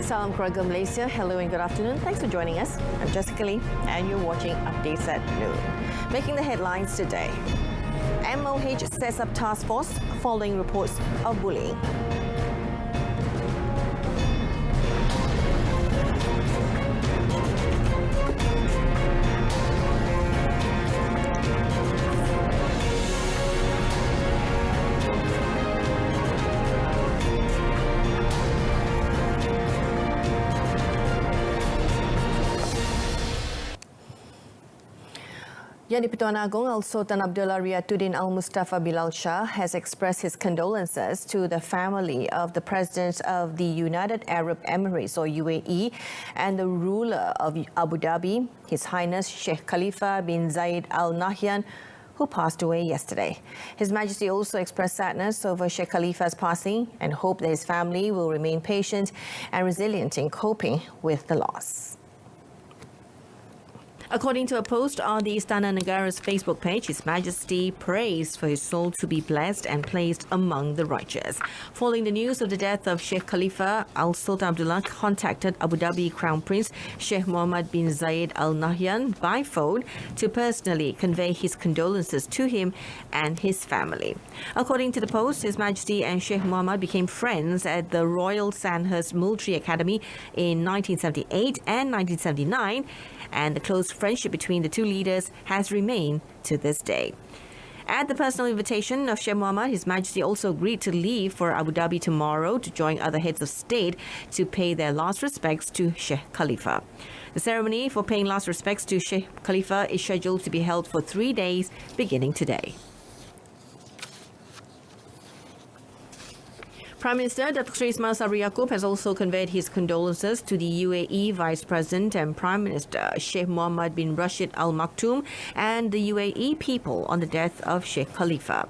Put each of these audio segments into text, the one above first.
Salam keluarga Malaysia. Hello and good afternoon. Thanks for joining us. I'm Jessica Lee and you're watching Updates at Noon. Making the headlines today. MOH sets up task force following reports of bullying. Yang di-Pertuan Agong Al-Sultan Abdullah Riyatuddin Al-Mustafa Bilal Shah has expressed his condolences to the family of the President of the United Arab Emirates or UAE and the ruler of Abu Dhabi, His Highness Sheikh Khalifa bin Zayed Al Nahyan, who passed away yesterday. His Majesty also expressed sadness over Sheikh Khalifa's passing and hope that his family will remain patient and resilient in coping with the loss. According to a post on the Istana Negara's Facebook page, His Majesty prays for his soul to be blessed and placed among the righteous. Following the news of the death of Sheikh Khalifa, Al-Sultan Abdullah contacted Abu Dhabi Crown Prince Sheikh Mohammed bin Zayed Al Nahyan by phone to personally convey his condolences to him and his family. According to the post, His Majesty and Sheikh Mohammed became friends at the Royal Sandhurst Military Academy in 1978 and 1979, and the close friendship between the two leaders has remained to this day. At the personal invitation of Sheikh Mohammed, His Majesty also agreed to leave for Abu Dhabi tomorrow to join other heads of state to pay their last respects to Sheikh Khalifa. The ceremony for paying last respects to Sheikh Khalifa is scheduled to be held for 3 days beginning today. Prime Minister Datuk Seri Ismail Sabri Yaakob has also conveyed his condolences to the UAE Vice President and Prime Minister Sheikh Mohammed bin Rashid Al Maktoum and the UAE people on the death of Sheikh Khalifa.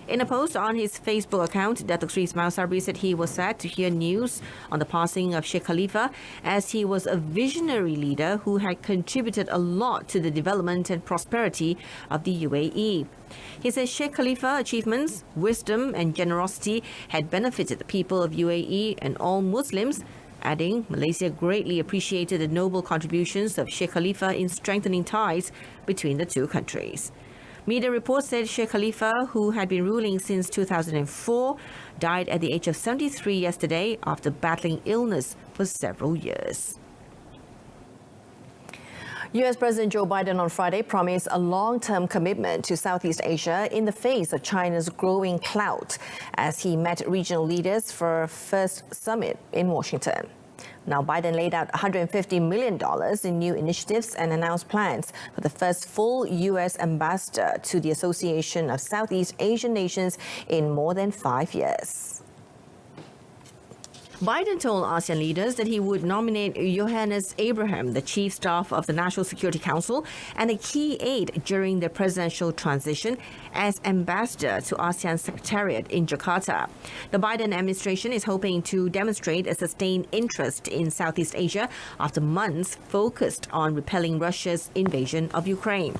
In a post on his Facebook account, Datuk Seri Ismail Sabri said he was sad to hear news on the passing of Sheikh Khalifa, as he was a visionary leader who had contributed a lot to the development and prosperity of the UAE. He says Sheikh Khalifa's achievements, wisdom and generosity had benefited the people of UAE and all Muslims, adding Malaysia greatly appreciated the noble contributions of Sheikh Khalifa in strengthening ties between the two countries. Media reports said Sheikh Khalifa, who had been ruling since 2004, died at the age of 73 yesterday after battling illness for several years. US President Joe Biden on Friday promised a long-term commitment to Southeast Asia in the face of China's growing clout as he met regional leaders for a first summit in Washington. Now, Biden laid out $150 million in new initiatives and announced plans for the first full U.S. ambassador to the Association of Southeast Asian Nations in more than 5 years. Biden told ASEAN leaders that he would nominate Johannes Abraham, the chief staff of the National Security Council and a key aide during the presidential transition, as ambassador to ASEAN Secretariat in Jakarta. The Biden administration is hoping to demonstrate a sustained interest in Southeast Asia after months focused on repelling Russia's invasion of Ukraine.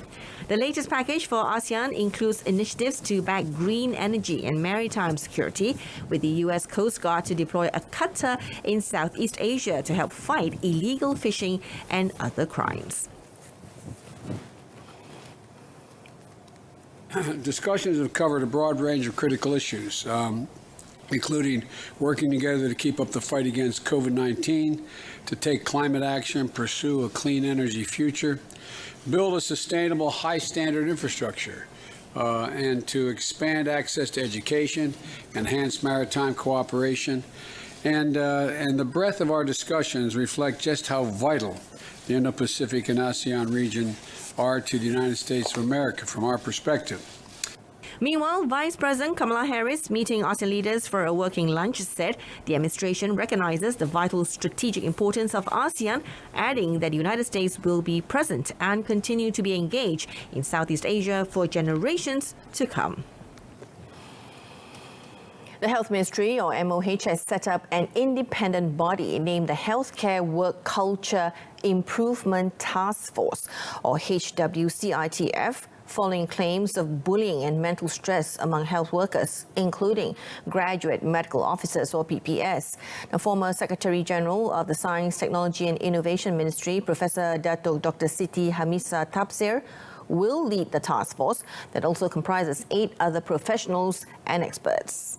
The latest package for ASEAN includes initiatives to back green energy and maritime security, with the U.S. Coast Guard to deploy a cutter in Southeast Asia to help fight illegal fishing and other crimes. Discussions have covered a broad range of critical issues, including working together to keep up the fight against COVID-19, to take climate action, pursue a clean energy future, build a sustainable, high-standard infrastructure, and to expand access to education, enhance maritime cooperation, and the breadth of our discussions reflect just how vital the Indo-Pacific and ASEAN region are to the United States of America from our perspective. Meanwhile, Vice President Kamala Harris, meeting ASEAN leaders for a working lunch, said the administration recognizes the vital strategic importance of ASEAN, adding that the United States will be present and continue to be engaged in Southeast Asia for generations to come. The Health Ministry, or MOH, has set up an independent body named the Healthcare Work Culture Improvement Task Force, or HWCITF, following claims of bullying and mental stress among health workers, including graduate medical officers or PPS. Now, former Secretary General of the Science, Technology and Innovation Ministry, Professor Dato Dr. Siti Hamisa Tafsir, will lead the task force that also comprises 8 other professionals and experts.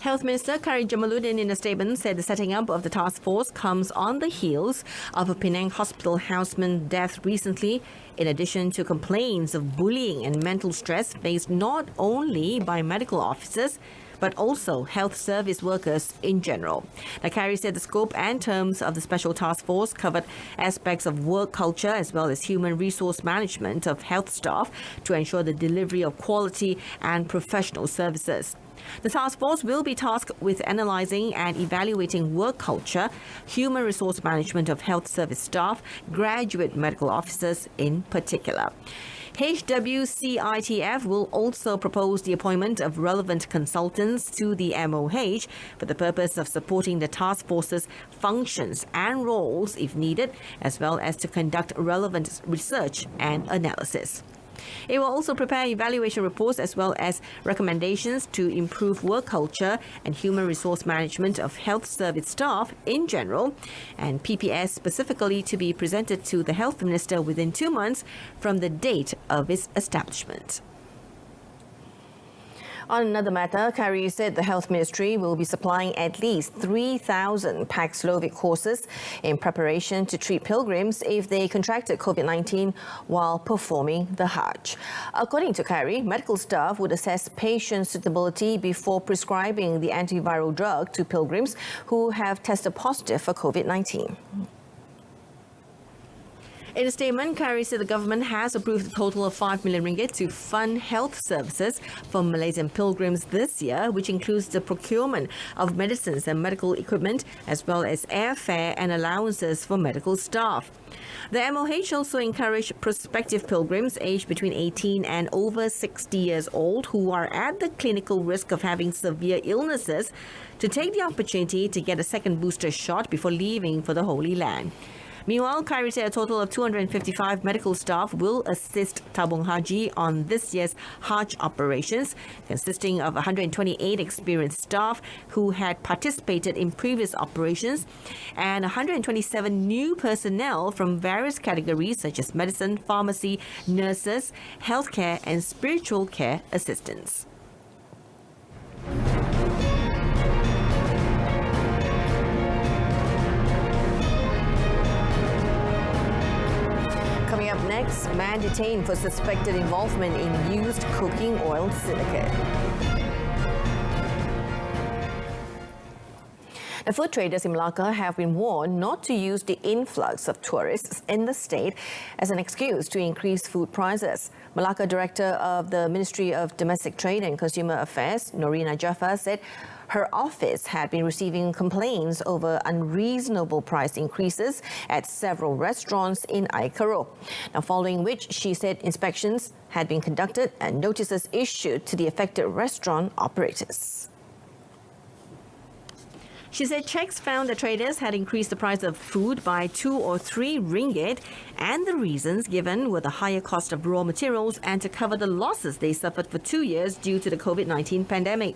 Health Minister Kari Jamaluddin in a statement said the setting up of the task force comes on the heels of a Penang hospital houseman death recently, in addition to complaints of bullying and mental stress faced not only by medical officers, but also health service workers in general. Now, Kari said the scope and terms of the special task force covered aspects of work culture as well as human resource management of health staff to ensure the delivery of quality and professional services. The task force will be tasked with analysing and evaluating work culture, human resource management of health service staff, graduate medical officers in particular. HWCITF will also propose the appointment of relevant consultants to the MOH for the purpose of supporting the task force's functions and roles if needed, as well as to conduct relevant research and analysis. It will also prepare evaluation reports as well as recommendations to improve work culture and human resource management of health service staff in general, and PPS specifically to be presented to the Health Minister within 2 months from the date of its establishment. On another matter, Kari said the Health Ministry will be supplying at least 3,000 Paxlovid courses in preparation to treat pilgrims if they contracted COVID-19 while performing the Hajj. According to Kari, medical staff would assess patient suitability before prescribing the antiviral drug to pilgrims who have tested positive for COVID-19. In a statement, Kari said the government has approved a total of 5 million ringgit to fund health services for Malaysian pilgrims this year, which includes the procurement of medicines and medical equipment, as well as airfare and allowances for medical staff. The MOH also encouraged prospective pilgrims aged between 18 and over 60 years old who are at the clinical risk of having severe illnesses to take the opportunity to get a second booster shot before leaving for the Holy Land. Meanwhile, Kari said a total of 255 medical staff will assist Tabung Haji on this year's Hajj operations, consisting of 128 experienced staff who had participated in previous operations and 127 new personnel from various categories such as medicine, pharmacy, nurses, healthcare and spiritual care assistants. Coming up next, man detained for suspected involvement in used cooking oil syndicate. The food traders in Malacca have been warned not to use the influx of tourists in the state as an excuse to increase food prices. Malacca Director of the Ministry of Domestic Trade and Consumer Affairs, Norina Jaffa, said her office had been receiving complaints over unreasonable price increases at several restaurants in Aikaro. Now, following which she said inspections had been conducted and notices issued to the affected restaurant operators. She said checks found that traders had increased the price of food by 2 or 3 ringgit, and the reasons given were the higher cost of raw materials and to cover the losses they suffered for 2 years due to the COVID-19 pandemic.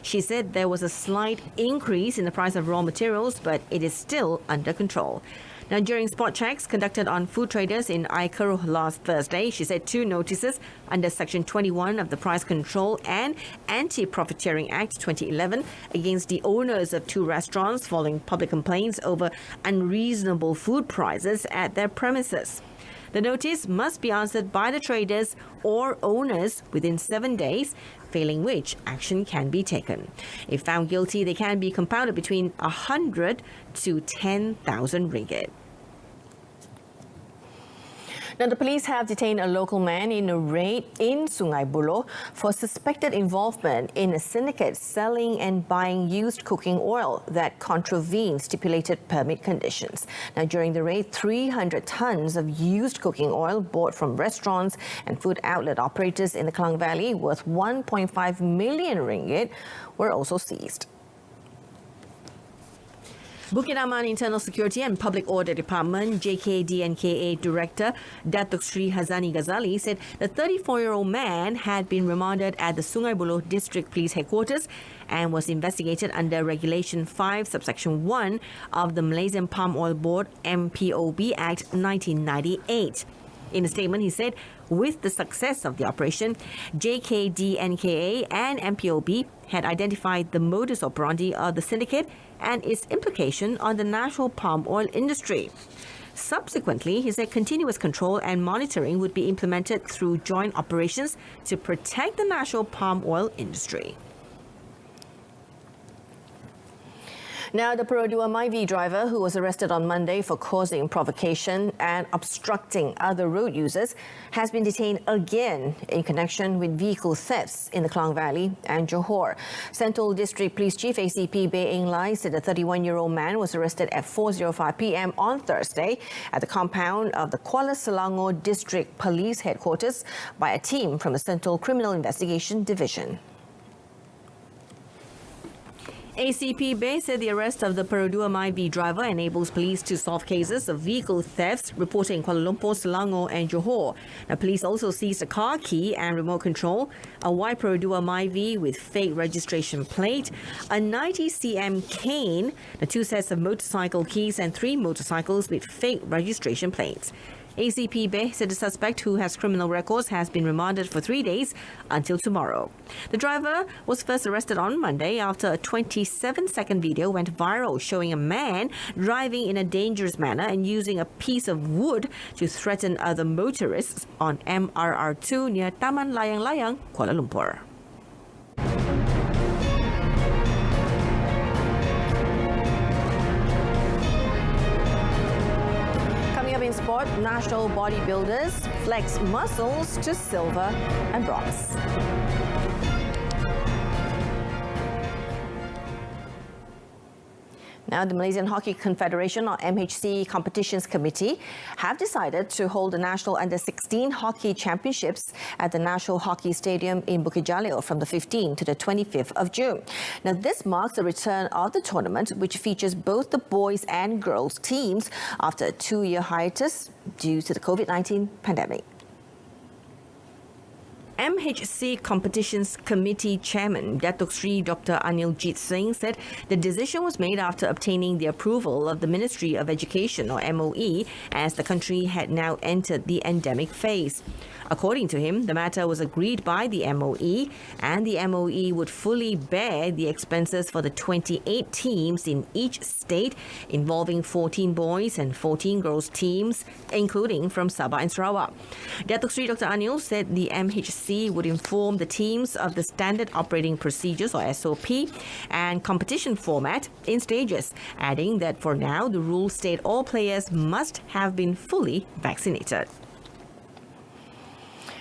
She said there was a slight increase in the price of raw materials, but it is still under control. Now, during spot checks conducted on food traders in Aikaro last Thursday, she said 2 notices under Section 21 of the Price Control and Anti-Profiteering Act 2011 against the owners of 2 restaurants following public complaints over unreasonable food prices at their premises. The notice must be answered by the traders or owners within 7 days, failing which action can be taken. If found guilty, they can be compounded between 100 to 10,000 ringgit. Now, the police have detained a local man in a raid in Sungai Buloh for suspected involvement in a syndicate selling and buying used cooking oil that contravened stipulated permit conditions. Now, during the raid, 300 tons of used cooking oil bought from restaurants and food outlet operators in the Klang Valley worth 1.5 million ringgit were also seized. Bukit Aman Internal Security and Public Order Department JKDNKA Director Datuk Sri Hazani Ghazali said the 34-year-old man had been remanded at the Sungai Buloh District Police Headquarters and was investigated under Regulation 5, Subsection 1 of the Malaysian Palm Oil Board MPOB Act 1998. In a statement, he said, with the success of the operation, JKDNKA and MPOB had identified the modus operandi of the syndicate and its implication on the national palm oil industry. Subsequently, he said continuous control and monitoring would be implemented through joint operations to protect the national palm oil industry. Now, the Perodua Myvi driver, who was arrested on Monday for causing provocation and obstructing other road users, has been detained again in connection with vehicle thefts in the Klang Valley and Johor. Central District Police Chief ACP Bay Eng Lai said the 31-year-old man was arrested at 4:05 p.m. on Thursday at the compound of the Kuala Selangor District Police Headquarters by a team from the Central Criminal Investigation Division. ACP Bay said the arrest of the Perodua Myvi driver enables police to solve cases of vehicle thefts reported in Kuala Lumpur, Selangor and Johor. The police also seized a car key and remote control, a white Perodua Myvi with fake registration plate, a 90cm cane, the 2 sets of motorcycle keys and 3 motorcycles with fake registration plates. ACP Bay said the suspect, who has criminal records, has been remanded for 3 days until tomorrow. The driver was first arrested on Monday after a 27-second video went viral showing a man driving in a dangerous manner and using a piece of wood to threaten other motorists on MRR2 near Taman Layang-Layang, Kuala Lumpur. In sport, national bodybuilders flex muscles to silver and bronze. Now, the Malaysian Hockey Confederation, or MHC Competitions Committee, have decided to hold the National Under-16 Hockey Championships at the National Hockey Stadium in Bukit Jalil from the 15th to the 25th of June. Now, this marks the return of the tournament, which features both the boys and girls teams after a 2-year hiatus due to the COVID-19 pandemic. MHC Competitions Committee Chairman Datuk Sri Dr. Aniljit Singh said the decision was made after obtaining the approval of the Ministry of Education, or MOE, as the country had now entered the endemic phase. According to him, the matter was agreed by the MOE, and the MOE would fully bear the expenses for the 28 teams in each state, involving 14 boys and 14 girls teams, including from Sabah and Sarawak. Datuk Sri Dr. Anil said the MHC would inform the teams of the Standard Operating Procedures, or SOP, and competition format in stages, adding that for now the rules state all players must have been fully vaccinated.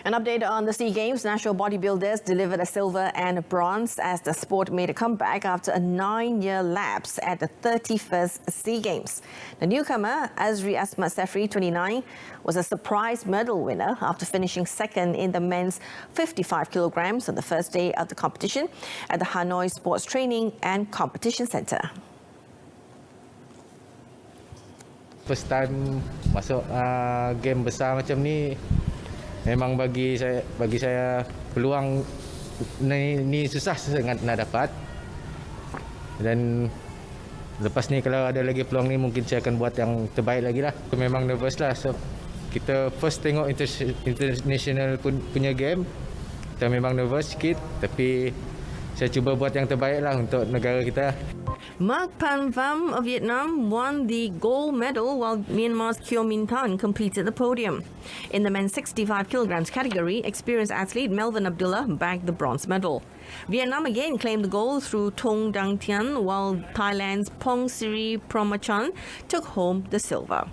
An update on the SEA Games. National bodybuilders delivered a silver and a bronze as the sport made a comeback after a 9-year lapse at the 31st SEA Games. The newcomer, Azri Asmat Sefri, 29, was a surprise medal winner after finishing second in the men's 55 kilograms on the first day of the competition at the Hanoi Sports Training and Competition Centre. First time masuk game besar macam ni, memang bagi saya peluang ni susah sangat nak dapat. Dan lepas ni kalau ada lagi peluang ni, mungkin saya akan buat yang terbaik lagi lah. Memang nervous lah. So kita first tengok international punya game, kita memang nervous sikit, tapi saya cuba buat yang terbaik lah untuk negara kita. Mark Pan Vam of Vietnam won the gold medal while Myanmar's Kyo Min Tan completed the podium. In the men's 65 kilograms category, experienced athlete Melvin Abdullah bagged the bronze medal. Vietnam again claimed the gold through Thong Dang Thian, while Thailand's Pong Siri Promachan took home the silver.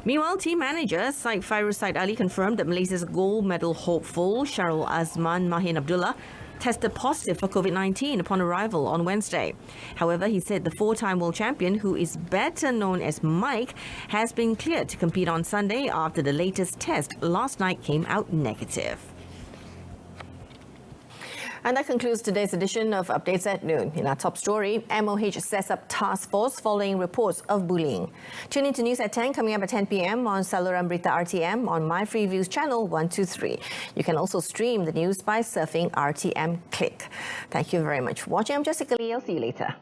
Meanwhile, team manager Syed Fairuz Said Ali confirmed that Malaysia's gold medal hopeful Sharul Azman Mahin Abdullah tested positive for COVID-19 upon arrival on Wednesday. However, he said the 4-time world champion, who is better known as Mike, has been cleared to compete on Sunday after the latest test last night came out negative. And that concludes today's edition of Updates at Noon. In our top story, MOH sets up task force following reports of bullying. Tune in to News at 10 coming up at 10 p.m. on saluran Berita RTM on My Free Views channel 123. You can also stream the news by surfing RTM Click. Thank you very much for watching. I'm Jessica Lee. I'll see you later.